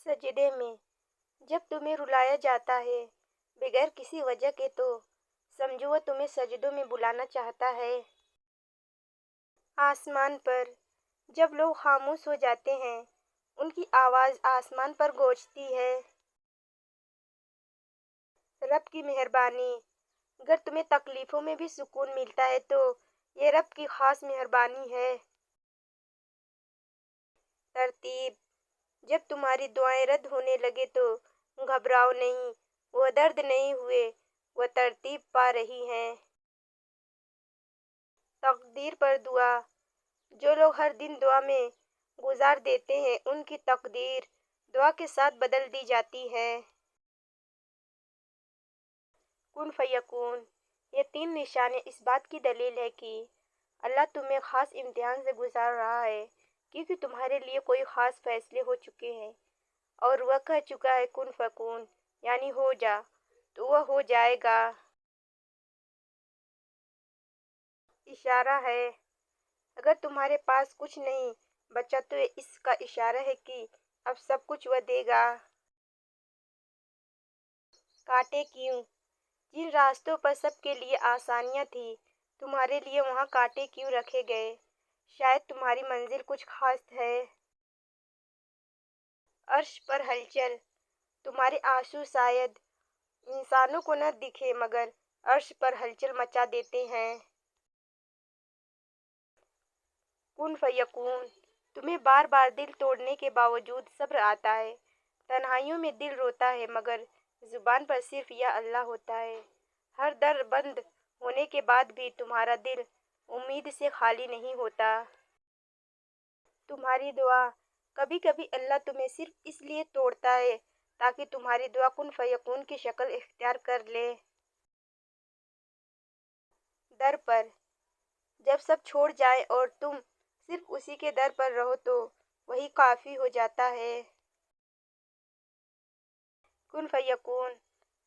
سجدے میں جب تمہیں رلایا جاتا ہے بغیر کسی وجہ کے تو سمجھو وہ تمہیں سجدوں میں بلانا چاہتا ہے۔ آسمان پر جب لوگ خاموش ہو جاتے ہیں ان کی آواز آسمان پر گونجتی ہے۔ رب کی مہربانی، اگر تمہیں تکلیفوں میں بھی سکون ملتا ہے تو یہ رب کی خاص مہربانی ہے۔ ترتیب جب تمہاری دعائیں رد ہونے لگے تو گھبراؤ نہیں، وہ درد نہیں ہوئے، وہ ترتیب پا رہی ہیں۔ تقدیر پر دعا جو لوگ ہر دن دعا میں گزار دیتے ہیں ان کی تقدیر دعا کے ساتھ بدل دی جاتی ہے۔ کن فیکون یہ تین نشانیاں اس بات کی دلیل ہے کہ اللہ تمہیں خاص امتحان سے گزار رہا ہے، کیونکہ تمہارے لیے کوئی خاص فیصلے ہو چکے ہیں اور وہ کہہ چکا ہے کن فیکون یعنی ہو جا، تو وہ ہو جائے گا۔ اشارہ ہے اگر تمہارے پاس کچھ نہیں بچا تو یہ اس کا اشارہ ہے کہ اب سب کچھ وہ دے گا۔ کانٹے کیوں؟ جن راستوں پر سب کے لیے آسانیاں تھیں تمہارے لیے وہاں کانٹے کیوں رکھے گئے؟ شاید تمہاری منزل کچھ خاص ہے۔ عرش پر ہلچل تمہارے آنسو شاید انسانوں کو نہ دکھے مگر عرش پر ہلچل مچا دیتے ہیں۔ کن فیکون تمہیں بار بار دل توڑنے کے باوجود صبر آتا ہے، تنہائیوں میں دل روتا ہے مگر زبان پر صرف یا اللہ ہوتا ہے۔ ہر در بند ہونے کے بعد بھی تمہارا دل امید سے خالی نہیں ہوتا۔ تمہاری دعا کبھی کبھی اللہ تمہیں صرف اس لیے توڑتا ہے تاکہ تمہاری دعا کن فیکون کی شکل اختیار کر لے۔ در پر جب سب چھوڑ جائیں اور تم صرف اسی کے در پر رہو تو وہی کافی ہو جاتا ہے۔ کن فیکون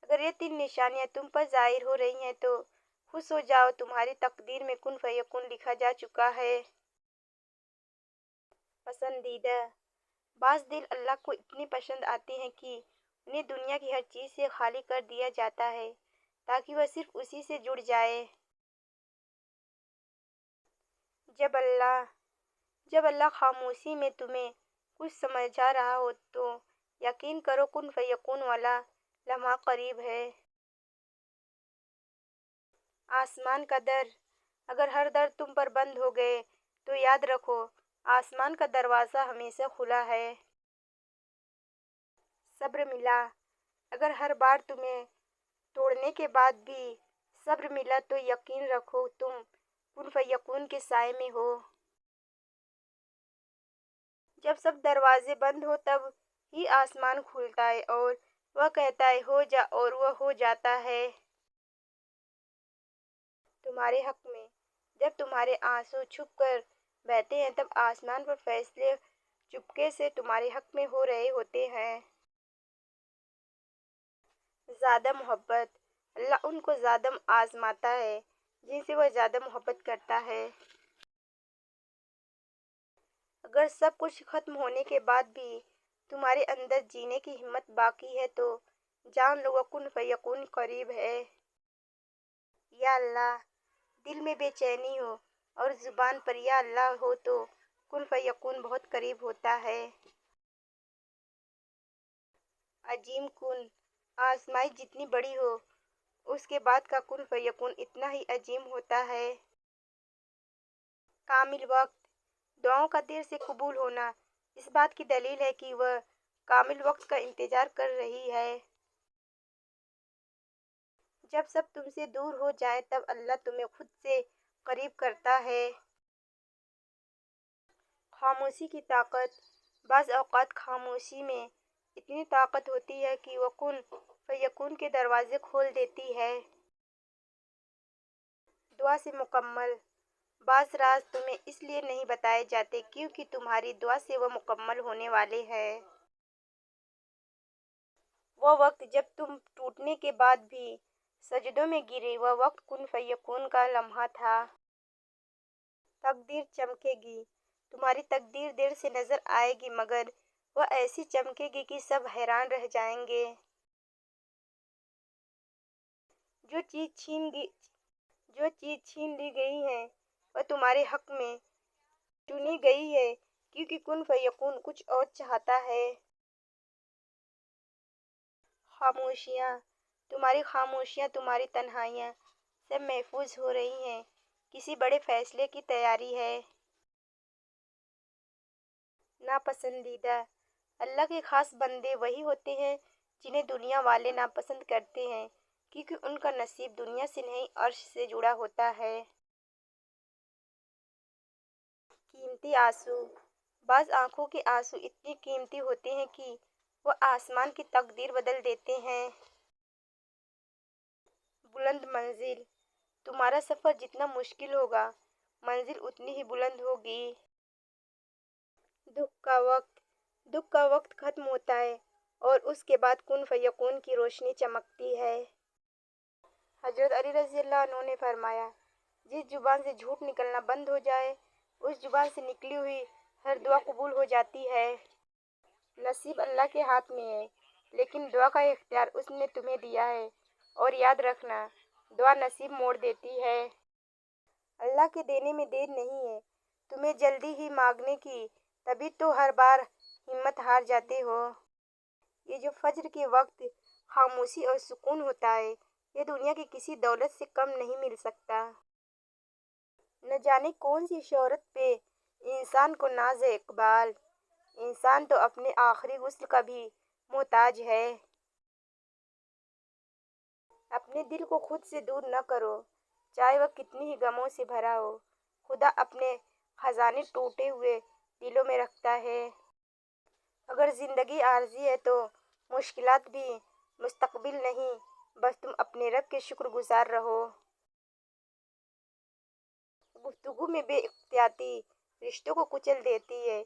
اگر یہ تین نشانیاں تم پر ظاہر ہو رہی ہیں تو خوش ہو جاؤ، تمہاری تقدیر میں کن فیکون لکھا جا چکا ہے۔ پسندیدہ بعض دل اللہ کو اتنے پسند آتے ہیں کہ انہیں دنیا کی ہر چیز سے خالی کر دیا جاتا ہے تاکہ وہ صرف اسی سے جڑ جائے۔ جب اللہ خاموشی میں تمہیں کچھ سمجھا رہا ہو تو یقین کرو کن فیکون والا لمحہ قریب ہے۔ آسمان کا در اگر ہر در تم پر بند ہو گئے تو یاد رکھو آسمان کا دروازہ ہمیشہ کھلا ہے۔ صبر ملا اگر ہر بار تمہیں توڑنے کے بعد بھی صبر ملا تو یقین رکھو تم کن فیکون کے سائے میں ہو۔ جب سب دروازے بند ہو تب ہی آسمان کھلتا ہے اور وہ کہتا ہے ہو جا اور وہ ہو جاتا ہے۔ تمہارے حق میں جب تمہارے آنسو چھپ کر بہتے ہیں تب آسمان پر فیصلے چپکے سے تمہارے حق میں ہو رہے ہوتے ہیں۔ زیادہ محبت اللہ ان کو زیادہ آزماتا ہے جن سے وہ زیادہ محبت کرتا ہے۔ اگر سب کچھ ختم ہونے کے بعد بھی تمہارے اندر جینے کی ہمت باقی ہے تو جان لو وہ کن فیکون قریب ہے۔ یا اللہ دل میں بے چینی ہو اور زبان پر یا اللہ ہو تو کن فیکون بہت قریب ہوتا ہے۔ عظیم کن آزمائش جتنی بڑی ہو اس کے بعد کا کن فیکون اتنا ہی عظیم ہوتا ہے۔ کامل وقت دعاؤں کا دیر سے قبول ہونا اس بات کی دلیل ہے کہ وہ کامل وقت کا انتظار کر رہی ہے۔ جب سب تم سے دور ہو جائیں تب اللہ تمہیں خود سے قریب کرتا ہے۔ خاموشی کی طاقت بعض اوقات خاموشی میں اتنی طاقت ہوتی ہے کہ وہ کن فیکون کے دروازے کھول دیتی ہے۔ دعا سے مکمل بعض راز تمہیں اس لیے نہیں بتائے جاتے کیونکہ تمہاری دعا سے وہ مکمل ہونے والے ہیں۔ وہ وقت جب تم ٹوٹنے کے بعد بھی سجدوں میں گرے وہ وقت کن فیکون کا لمحہ تھا۔ تقدیر چمکے گی تمہاری تقدیر دیر سے نظر آئے گی مگر وہ ایسی چمکے گی کہ سب حیران رہ جائیں گے۔ جو چیز چھین لی گئی ہے وہ تمہارے حق میں چنی گئی ہے، کیونکہ کن فیکون کچھ اور چاہتا ہے۔ خاموشیاں، تمہاری تنہائیاں سب محفوظ ہو رہی ہیں، کسی بڑے فیصلے کی تیاری ہے۔ ناپسندیدہ، اللہ کے خاص بندے وہی ہوتے ہیں جنہیں دنیا والے ناپسند کرتے ہیں، کیونکہ ان کا نصیب دنیا سے نہیں عرش سے جڑا ہوتا ہے۔ قیمتی آنسو، بعض آنکھوں کے آنسو اتنے قیمتی ہوتے ہیں کہ وہ آسمان کی تقدیر بدل دیتے ہیں۔ بلند منزل، تمہارا سفر جتنا مشکل ہوگا منزل اتنی ہی بلند ہوگی۔ دکھ کا وقت ختم ہوتا ہے اور اس کے بعد کن فیکون کی روشنی چمکتی ہے۔ حضرت علی رضی اللہ عنہ نے فرمایا، جس زبان سے جھوٹ نکلنا بند ہو جائے اس زبان سے نکلی ہوئی ہر دعا قبول ہو جاتی ہے۔ نصیب اللہ کے ہاتھ میں ہے، لیکن دعا کا اختیار اس نے تمہیں دیا ہے، اور یاد رکھنا دعا نصیب موڑ دیتی ہے۔ اللہ کے دینے میں دیر نہیں ہے، تمہیں جلدی ہی مانگنے کی، تبھی تو ہر بار ہمت ہار جاتے ہو۔ یہ جو فجر کے وقت خاموشی اور سکون ہوتا ہے یہ دنیا کی کسی دولت سے کم نہیں مل سکتا۔ نہ جانے کون سی شہرت پہ انسان کو ناز ہے اقبال، انسان تو اپنے آخری غسل کا بھی محتاج ہے۔ اپنے دل کو خود سے دور نہ کرو، چاہے وہ کتنی ہی غموں سے بھرا ہو، خدا اپنے خزانے ٹوٹے ہوئے دلوں میں رکھتا ہے۔ اگر زندگی عارضی ہے تو مشکلات بھی مستقبل نہیں، بس تم اپنے رب کے شکر گزار رہو۔ گفتگو میں بے احتیاطی رشتوں کو کچل دیتی ہے،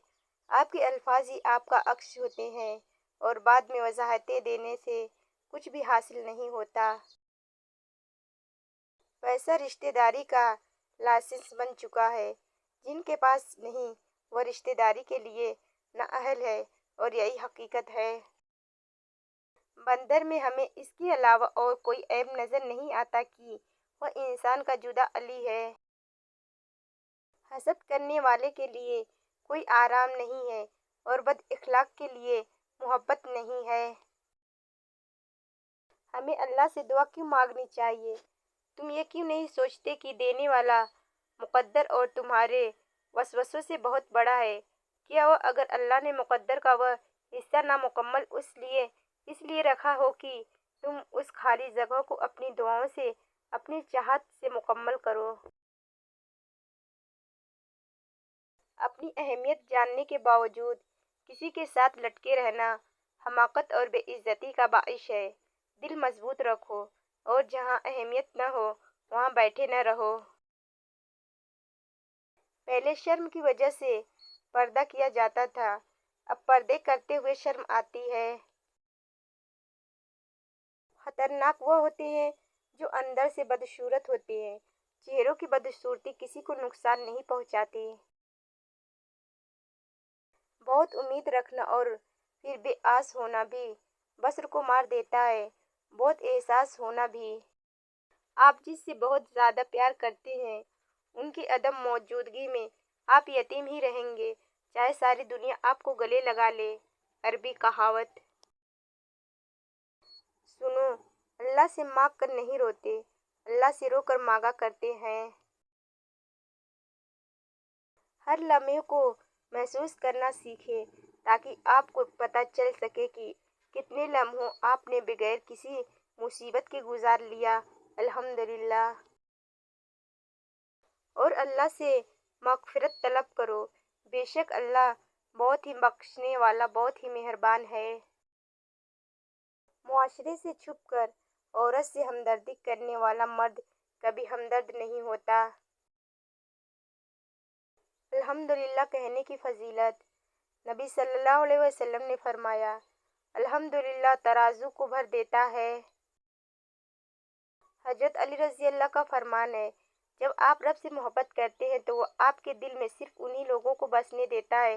آپ کے الفاظ ہی آپ کا عکس ہوتے ہیں اور بعد میں وضاحتیں دینے سے کچھ بھی حاصل نہیں ہوتا۔ پیسہ رشتہ داری کا لائسنس بن چکا ہے، جن کے پاس نہیں وہ رشتہ داری کے لیے نااہل ہے، اور یہی حقیقت ہے۔ بندر میں ہمیں اس کے علاوہ اور کوئی عیب نظر نہیں آتا کہ وہ انسان کا جدا علی ہے۔ حسد کرنے والے کے لیے کوئی آرام نہیں ہے، اور بد اخلاق کے لیے محبت نہیں ہے۔ ہمیں اللہ سے دعا کیوں مانگنی چاہیے؟ تم یہ کیوں نہیں سوچتے کہ دینے والا مقدر اور تمہارے وسوسوں سے بہت بڑا ہے؟ کیا وہ اگر اللہ نے مقدر کا وہ حصہ نامکمل اس لیے رکھا ہو کہ تم اس خالی جگہ کو اپنی دعاؤں سے، اپنی چاہت سے مکمل کرو؟ اپنی اہمیت جاننے کے باوجود کسی کے ساتھ لٹکے رہنا حماقت اور بے عزتی کا باعث ہے۔ دل مضبوط رکھو، اور جہاں اہمیت نہ ہو وہاں بیٹھے نہ رہو۔ پہلے شرم کی وجہ سے پردہ کیا جاتا تھا، اب پردے کرتے ہوئے شرم آتی ہے۔ خطرناک وہ ہوتے ہیں جو اندر سے بدصورت ہوتے ہیں، چہروں کی بدصورتی کسی کو نقصان نہیں پہنچاتی۔ بہت امید رکھنا اور پھر بے آس ہونا بھی بصر کو مار دیتا ہے، بہت احساس ہونا بھی۔ آپ جس سے بہت زیادہ پیار کرتے ہیں ان کی عدم موجودگی میں آپ یتیم ہی رہیں گے، چاہے ساری دنیا آپ کو گلے لگا لے۔ عربی کہاوت۔ سنو، اللہ سے مانگ کر نہیں روتے، اللہ سے رو کر مانگا کرتے ہیں۔ ہر لمحے کو محسوس کرنا سیکھیں تاکہ آپ کو پتہ چل سکے کہ کتنے لمحوں آپ نے بغیر کسی مصیبت کے گزار لیا۔ الحمدللہ۔ اور اللہ سے مغفرت طلب کرو، بے شک اللہ بہت ہی بخشنے والا، بہت ہی مہربان ہے۔ معاشرے سے چھپ کر عورت سے ہمدردی کرنے والا مرد کبھی ہمدرد نہیں ہوتا۔ الحمدللہ کہنے کی فضیلت۔ نبی صلی اللہ علیہ وسلم نے فرمایا، الحمدللہ ترازو کو بھر دیتا ہے۔ حضرت علی رضی اللہ کا فرمان ہے، جب آپ رب سے محبت کرتے ہیں تو وہ آپ کے دل میں صرف انہی لوگوں کو بسنے دیتا ہے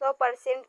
100%